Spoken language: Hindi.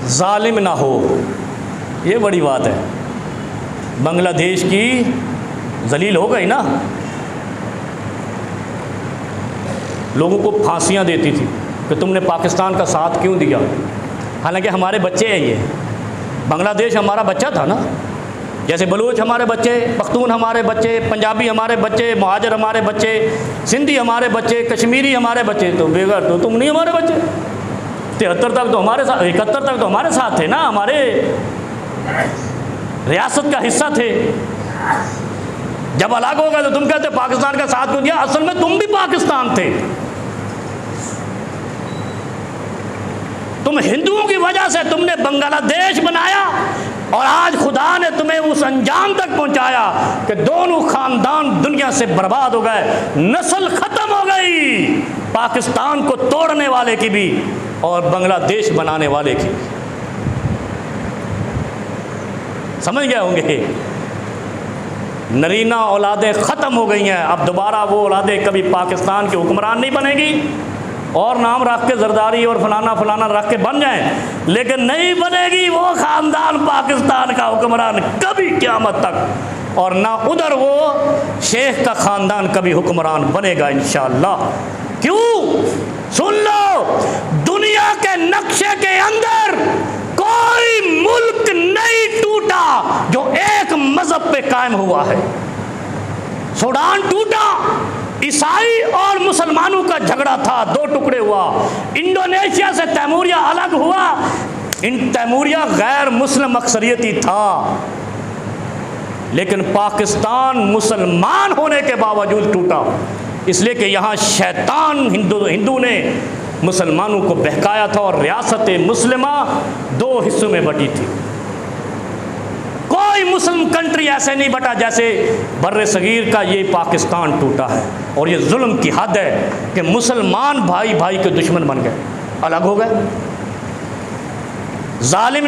जालिम ना हो, ये बड़ी बात है। बांग्लादेश की जलील हो गई ना, लोगों को फांसियां देती थी कि तुमने पाकिस्तान का साथ क्यों दिया। हालांकि हमारे बच्चे हैं, ये बांग्लादेश हमारा बच्चा था ना, जैसे बलूच हमारे बच्चे, पख्तून हमारे बच्चे, पंजाबी हमारे बच्चे, मुहाजिर हमारे बच्चे, सिंधी हमारे बच्चे, कश्मीरी हमारे बच्चे। तो बेगर तो तुम नहीं हमारे बच्चे। 73 तक तो हमारे साथ, 71 तक तो हमारे साथ थे ना, हमारे रियासत का हिस्सा थे। जब अलग हो गए तो तुम कहते पाकिस्तान का साथ क्यों दिया। असल में तुम भी पाकिस्तान थे। तुम हिंदुओं की वजह से तुमने बांग्लादेश बनाया और आज खुदा ने तुम्हें उस अंजाम तक पहुंचाया कि दोनों खानदान दुनिया से बर्बाद हो गए, नस्ल खत्म हो गई, पाकिस्तान को तोड़ने वाले की भी और बांग्लादेश बनाने वाले की। समझ गए होंगे, नरीना औलादें ख़त्म हो गई हैं। अब दोबारा वो औलादें कभी पाकिस्तान के हुक्मरान नहीं बनेगी, और नाम रख के जरदारी और फलाना फलाना रख के बन जाएं, लेकिन नहीं बनेगी वो ख़ानदान पाकिस्तान का हुक्मरान कभी क़यामत तक। और ना उधर वो शेख का ख़ानदान कभी हुक्मरान बनेगा इंशाअल्लाह। क्यों? सुन लो, दुनिया के नक्शे के अंदर कोई मुल्क नहीं टूटा जो एक मजहब पे कायम हुआ है। सूडान टूटा, ईसाई और मुसलमानों का झगड़ा था, 2 टुकड़े हुआ। इंडोनेशिया से तैमूरिया अलग हुआ, तैमूरिया गैर मुस्लिम अक्सरियती था, लेकिन पाकिस्तान मुसलमान होने के बावजूद टूटा, इसलिए कि यहाँ शैतान हिंदू ने मुसलमानों को बहकाया था और रियासत मुस्लिमा 2 हिस्सों में बटी थी। कोई मुस्लिम कंट्री ऐसे नहीं बटा जैसे बर्रे सगीर का ये पाकिस्तान टूटा है। और ये जुल्म की हद है कि मुसलमान भाई भाई के दुश्मन बन गए, अलग हो गए। जालिम